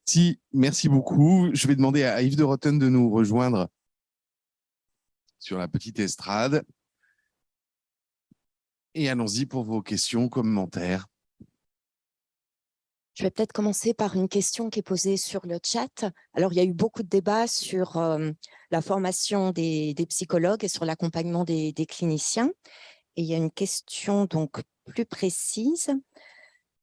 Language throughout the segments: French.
Si, merci beaucoup. Je vais demander à Yves de Rotten de nous rejoindre sur la petite estrade. Et allons-y pour vos questions, commentaires. Je vais peut-être commencer par une question qui est posée sur le chat. Alors, il y a eu beaucoup de débats sur la formation des psychologues et sur l'accompagnement des cliniciens. Et il y a une question donc plus précise.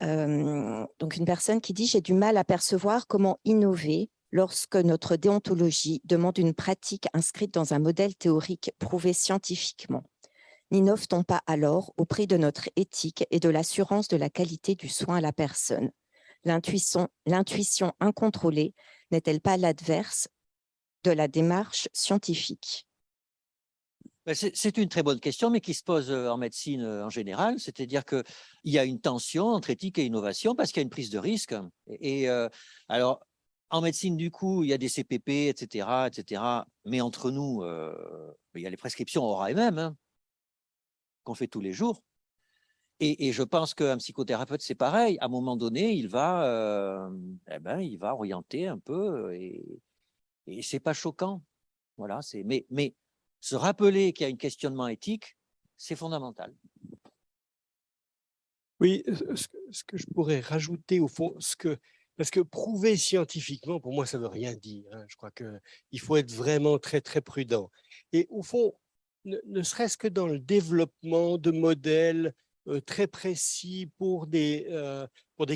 Donc, une personne qui dit « J'ai du mal à percevoir comment innover lorsque notre déontologie demande une pratique inscrite dans un modèle théorique prouvé scientifiquement. N'innove-t-on pas alors au prix de notre éthique et de l'assurance de la qualité du soin à la personne ? L'intuition incontrôlée n'est-elle pas l'adverse de la démarche scientifique ?» C'est une très bonne question, mais qui se pose en médecine en général, c'est-à-dire qu'il y a une tension entre éthique et innovation parce qu'il y a une prise de risque. Alors, en médecine, du coup, il y a des CPP, etc. Mais entre nous, il y a les prescriptions ORAMM hein, qu'on fait tous les jours. Et je pense qu'un psychothérapeute, c'est pareil. À un moment donné, il va orienter un peu et c'est pas choquant. Voilà, mais se rappeler qu'il y a un questionnement éthique, c'est fondamental. Oui, ce que je pourrais rajouter au fond, parce que prouver scientifiquement, pour moi, ça ne veut rien dire. Hein. Je crois qu'il faut être vraiment très, très prudent. Et au fond, ne serait-ce que dans le développement de modèles très précis pour des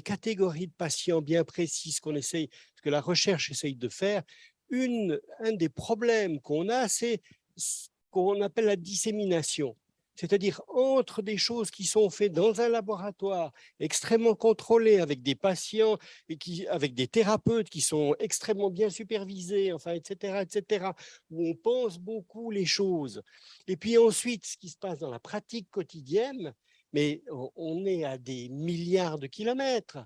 catégories de patients bien précises ce que la recherche essaye de faire, un des problèmes qu'on a, c'est ce qu'on appelle la dissémination. C'est-à-dire entre des choses qui sont faites dans un laboratoire extrêmement contrôlé avec des patients et avec des thérapeutes qui sont extrêmement bien supervisés, enfin, etc., où on pense beaucoup les choses. Et puis ensuite, ce qui se passe dans la pratique quotidienne, mais on est à des milliards de kilomètres.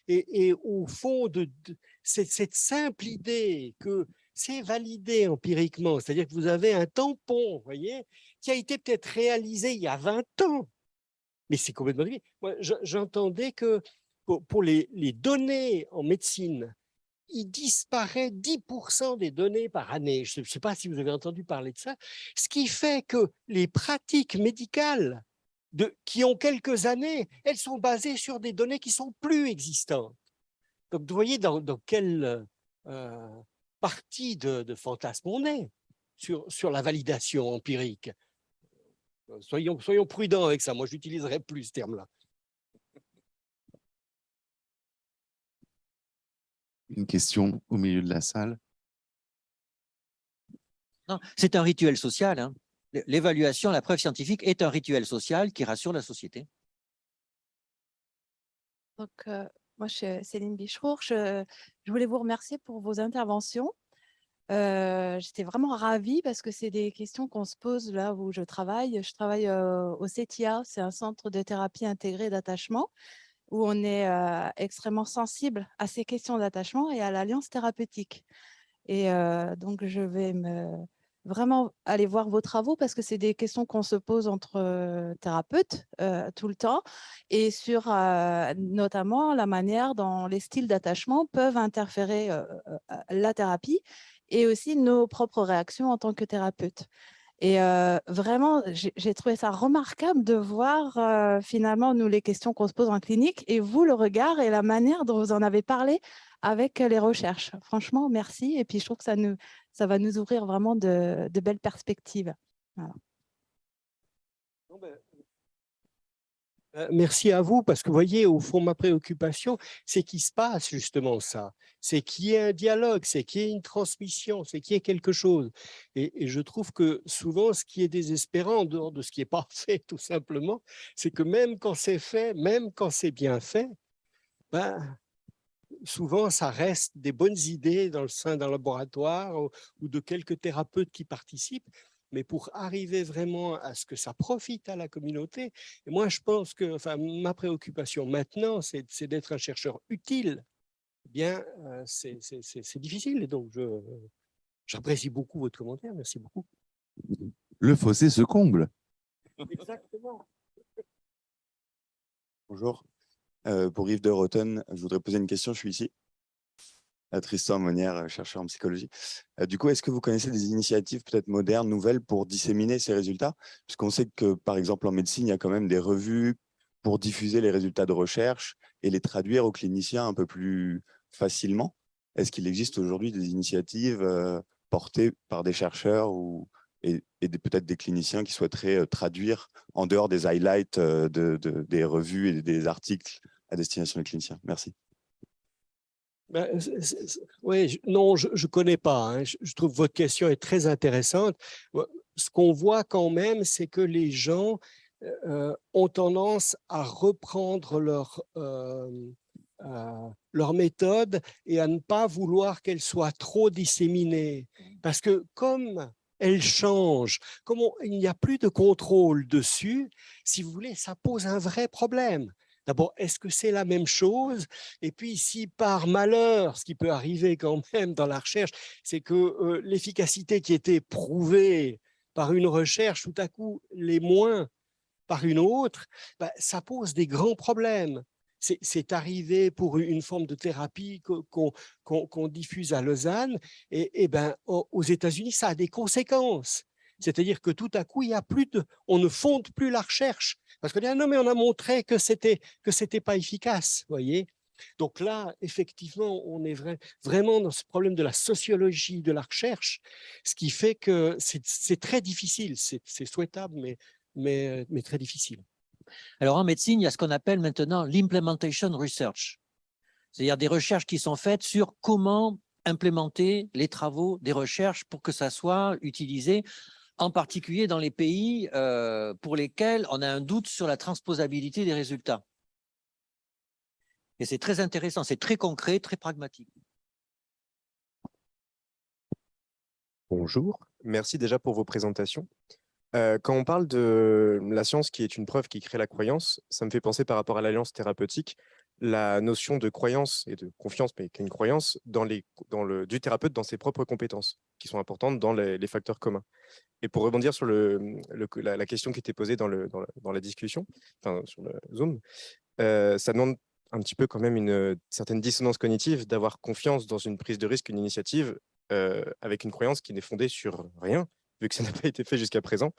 Et au fond, cette simple idée que c'est validé empiriquement, c'est-à-dire que vous avez un tampon, vous voyez, qui a été peut-être réalisé il y a 20 ans. Mais c'est complètement différent. Moi, j'entendais que pour les données en médecine, il disparaît 10% des données par année. Je ne sais pas si vous avez entendu parler de ça. Ce qui fait que les pratiques médicales qui ont quelques années, elles sont basées sur des données qui sont plus existantes. Donc, vous voyez dans quelle partie de fantasme on est sur la validation empirique. Soyons prudents avec ça. Moi, je n'utiliserai plus ce terme-là. Une question au milieu de la salle. C'est un rituel social. Hein. L'évaluation, la preuve scientifique est un rituel social qui rassure la société. Donc, moi, je suis Céline Bichrour. Je voulais vous remercier pour vos interventions. J'étais vraiment ravie parce que c'est des questions qu'on se pose là où je travaille. Je travaille au CETIA, c'est un centre de thérapie intégrée d'attachement où on est extrêmement sensible à ces questions d'attachement et à l'alliance thérapeutique. Et donc, je vais vraiment aller voir vos travaux parce que c'est des questions qu'on se pose entre thérapeutes tout le temps et sur notamment la manière dont les styles d'attachement peuvent interférer la thérapie et aussi nos propres réactions en tant que thérapeute. Et vraiment, j'ai trouvé ça remarquable de voir finalement, nous, les questions qu'on se pose en clinique et vous, le regard et la manière dont vous en avez parlé avec les recherches. Franchement, merci. Et puis, je trouve que ça va nous ouvrir vraiment de belles perspectives. Voilà. Merci à vous, parce que vous voyez, au fond, ma préoccupation, c'est qu'il se passe justement ça. C'est qu'il y ait un dialogue, c'est qu'il y ait une transmission, c'est qu'il y ait quelque chose. Et je trouve que souvent, ce qui est désespérant, en dehors de ce qui n'est pas fait, tout simplement, c'est que même quand c'est fait, même quand c'est bien fait, ben, souvent, ça reste des bonnes idées dans le sein d'un laboratoire ou de quelques thérapeutes qui participent. Mais pour arriver vraiment à ce que ça profite à la communauté, et moi, je pense que ma préoccupation maintenant, c'est d'être un chercheur utile. Eh bien, c'est difficile. Et donc, j'apprécie beaucoup votre commentaire. Merci beaucoup. Le fossé se comble. Exactement. Bonjour. Pour Yves de Rotten, je voudrais poser une question. Je suis ici. Tristan Monnière, chercheur en psychologie. Du coup, est-ce que vous connaissez des initiatives peut-être modernes, nouvelles, pour disséminer ces résultats? Puisqu'on sait que, par exemple, en médecine, il y a quand même des revues pour diffuser les résultats de recherche et les traduire aux cliniciens un peu plus facilement. Est-ce qu'il existe aujourd'hui des initiatives portées par des chercheurs et peut-être des cliniciens qui souhaiteraient traduire en dehors des highlights des revues et des articles à destination des cliniciens? Merci. Ben, oui, non, je ne connais pas. Hein. Je trouve que votre question est très intéressante. Ce qu'on voit quand même, c'est que les gens ont tendance à reprendre leur méthode et à ne pas vouloir qu'elle soit trop disséminée. Parce que comme elle change, comme il n'y a plus de contrôle dessus, si vous voulez, ça pose un vrai problème. D'abord, est-ce que c'est la même chose? Et puis, si par malheur, ce qui peut arriver quand même dans la recherche, c'est que l'efficacité qui était prouvée par une recherche, tout à coup, l'est moins par une autre, ben, ça pose des grands problèmes. C'est arrivé pour une forme de thérapie qu'on diffuse à Lausanne, et ben, aux États-Unis, ça a des conséquences. C'est-à-dire que tout à coup, il y a plus on ne fonde plus la recherche. Parce qu'on dit, ah non, mais on a montré que c'était pas efficace, voyez. Donc là, effectivement, on est vraiment dans ce problème de la sociologie de la recherche, ce qui fait que c'est très difficile. C'est souhaitable, mais très difficile. Alors, en médecine, il y a ce qu'on appelle maintenant l'implementation research, c'est-à-dire des recherches qui sont faites sur comment implémenter les travaux des recherches pour que ça soit utilisé, en particulier dans les pays pour lesquels on a un doute sur la transposabilité des résultats. Et c'est très intéressant, c'est très concret, très pragmatique. Bonjour, merci déjà pour vos présentations. Quand on parle de la science qui est une preuve qui crée la croyance, ça me fait penser par rapport à l'alliance thérapeutique, la notion de croyance et de confiance, mais qu'une croyance du thérapeute dans ses propres compétences, qui sont importantes dans les facteurs communs. Et pour rebondir sur la question qui était posée dans la discussion, enfin, sur le Zoom, ça demande un petit peu quand même une certaine dissonance cognitive d'avoir confiance dans une prise de risque, une initiative, avec une croyance qui n'est fondée sur rien, vu que ça n'a pas été fait jusqu'à présent.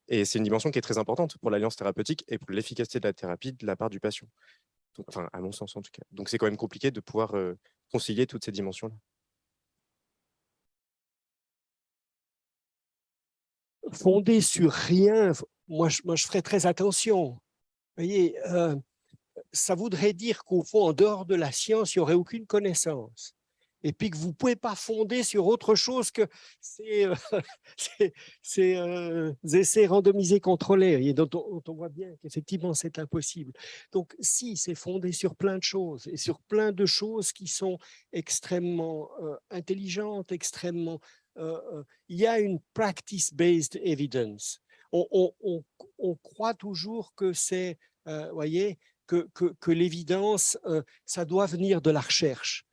Et c'est une dimension qui est très importante pour l'alliance thérapeutique et pour l'efficacité de la thérapie de la part du patient. Donc, enfin, à mon sens en tout cas. Donc c'est quand même compliqué de pouvoir concilier toutes ces dimensions-là. Fondé sur rien, moi je ferais très attention. Vous voyez, ça voudrait dire qu'au fond, en dehors de la science, il n'y aurait aucune connaissance. Et puis que vous ne pouvez pas fonder sur autre chose que ces essais randomisés contrôlés, et dont on voit bien qu'effectivement, c'est impossible. Donc, si, c'est fondé sur plein de choses, et sur plein de choses qui sont extrêmement intelligentes, extrêmement... il y a une practice-based evidence. On croit toujours que c'est, voyez, que l'évidence, ça doit venir de la recherche.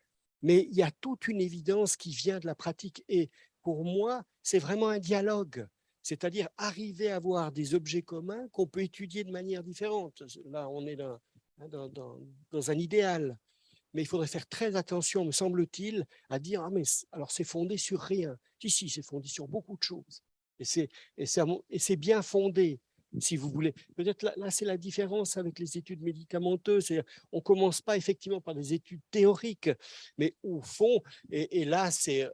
Mais il y a toute une évidence qui vient de la pratique. Et pour moi, c'est vraiment un dialogue. C'est-à-dire arriver à avoir des objets communs qu'on peut étudier de manière différente. Là, on est dans un idéal. Mais il faudrait faire très attention, me semble-t-il, à dire, ah mais alors c'est fondé sur rien. Si, c'est fondé sur beaucoup de choses. Et c'est bien fondé, si vous voulez. Peut-être là c'est la différence avec les études médicamenteuses. On ne commence pas effectivement par des études théoriques, mais au fond, et là, c'est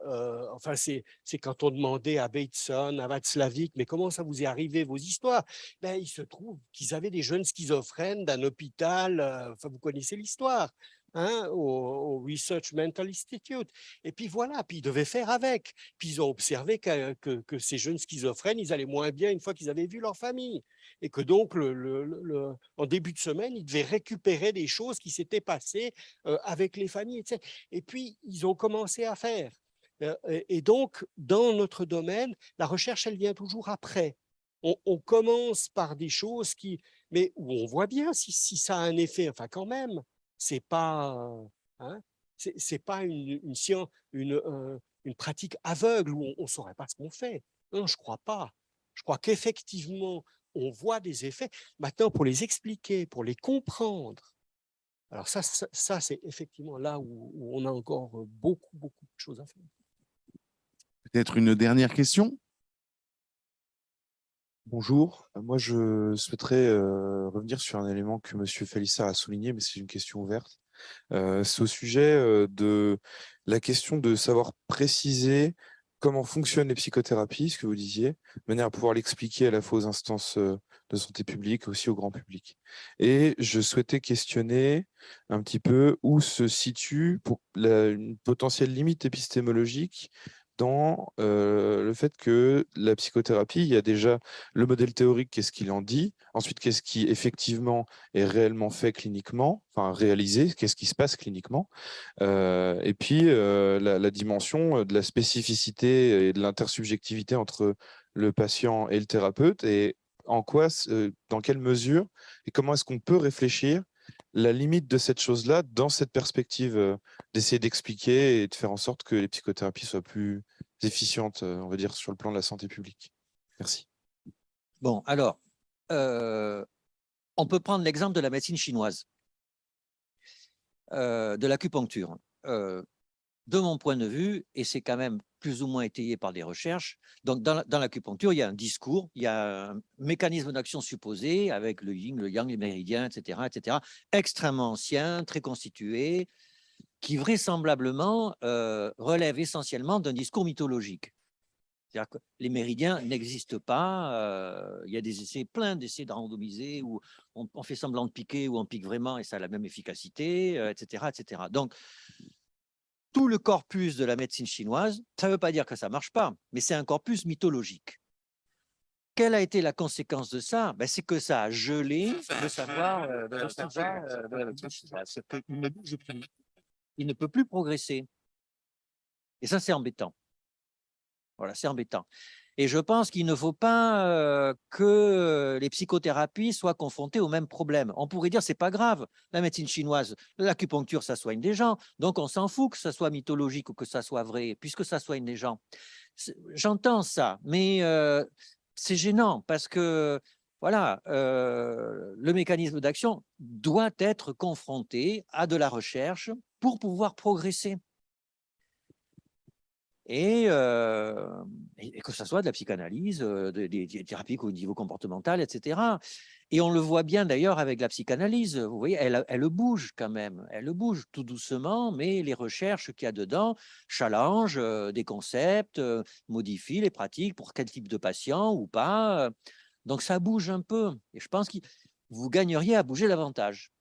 quand on demandait à Bateson, à Václavic, mais comment ça vous est arrivé vos histoires? Ben, il se trouve qu'ils avaient des jeunes schizophrènes d'un hôpital, enfin, vous connaissez l'histoire. Hein, au Research Mental Institute. Et puis voilà, puis ils devaient faire avec. Puis ils ont observé que ces jeunes schizophrènes, ils allaient moins bien une fois qu'ils avaient vu leur famille. Et que donc, en début de semaine, ils devaient récupérer des choses qui s'étaient passées avec les familles, etc. Et puis, ils ont commencé à faire. Et donc, dans notre domaine, la recherche, elle vient toujours après. On commence par des choses mais où on voit bien si ça a un effet, enfin quand même. C'est pas, hein, c'est pas une science, une pratique aveugle où on ne saurait pas ce qu'on fait. Non, je ne crois pas. Je crois qu'effectivement, on voit des effets. Maintenant, pour les expliquer, pour les comprendre, Alors ça c'est effectivement là où on a encore beaucoup de choses à faire. Peut-être une dernière question? Bonjour, moi je souhaiterais revenir sur un élément que Monsieur Félissard a souligné, mais c'est une question ouverte. C'est au sujet de la question de savoir préciser comment fonctionnent les psychothérapies, ce que vous disiez, de manière à pouvoir l'expliquer à la fois aux instances de santé publique, aussi au grand public. Et je souhaitais questionner un petit peu où se situe une potentielle limite épistémologique dans le fait que la psychothérapie, il y a déjà le modèle théorique, qu'est-ce qu'il en dit, ensuite qu'est-ce qui effectivement est réellement fait cliniquement, enfin réalisé, qu'est-ce qui se passe cliniquement, et puis la dimension de la spécificité et de l'intersubjectivité entre le patient et le thérapeute, et en quoi, dans quelle mesure, et comment est-ce qu'on peut réfléchir la limite de cette chose-là dans cette perspective d'essayer d'expliquer et de faire en sorte que les psychothérapies soient plus efficientes, on va dire, sur le plan de la santé publique. Merci. Bon, alors, on peut prendre l'exemple de la médecine chinoise, de l'acupuncture. De mon point de vue, et c'est quand même plus ou moins étayé par des recherches, donc dans l'acupuncture, il y a un discours, il y a un mécanisme d'action supposé avec le yin, le yang, les méridiens, etc., extrêmement ancien, très constitué, qui vraisemblablement relève essentiellement d'un discours mythologique. C'est-à-dire que les méridiens n'existent pas. Il y a des essais, plein d'essais de randomisés où on fait semblant de piquer ou on pique vraiment et ça a la même efficacité, etc. Donc, tout le corpus de la médecine chinoise, ça ne veut pas dire que ça ne marche pas, mais c'est un corpus mythologique. Quelle a été la conséquence de ça? C'est que ça a gelé le savoir de la médecine chinoise. Il ne bouge plus. Il ne peut plus progresser. Et ça, c'est embêtant. Voilà, c'est embêtant. Et je pense qu'il ne faut pas que les psychothérapies soient confrontées au même problème. On pourrait dire, c'est pas grave, la médecine chinoise, l'acupuncture, ça soigne des gens. Donc, on s'en fout que ça soit mythologique ou que ça soit vrai, puisque ça soigne des gens. J'entends ça, mais c'est gênant parce que, voilà, le mécanisme d'action doit être confronté à de la recherche pour pouvoir progresser. Et que ce soit de la psychanalyse, des thérapies cognitivo-comportementales, etc. Et on le voit bien d'ailleurs avec la psychanalyse. Vous voyez, elle bouge quand même. Elle bouge tout doucement, mais les recherches qu'il y a dedans challengent des concepts, modifient les pratiques pour quel type de patient ou pas. Donc ça bouge un peu. Et je pense que vous gagneriez à bouger davantage.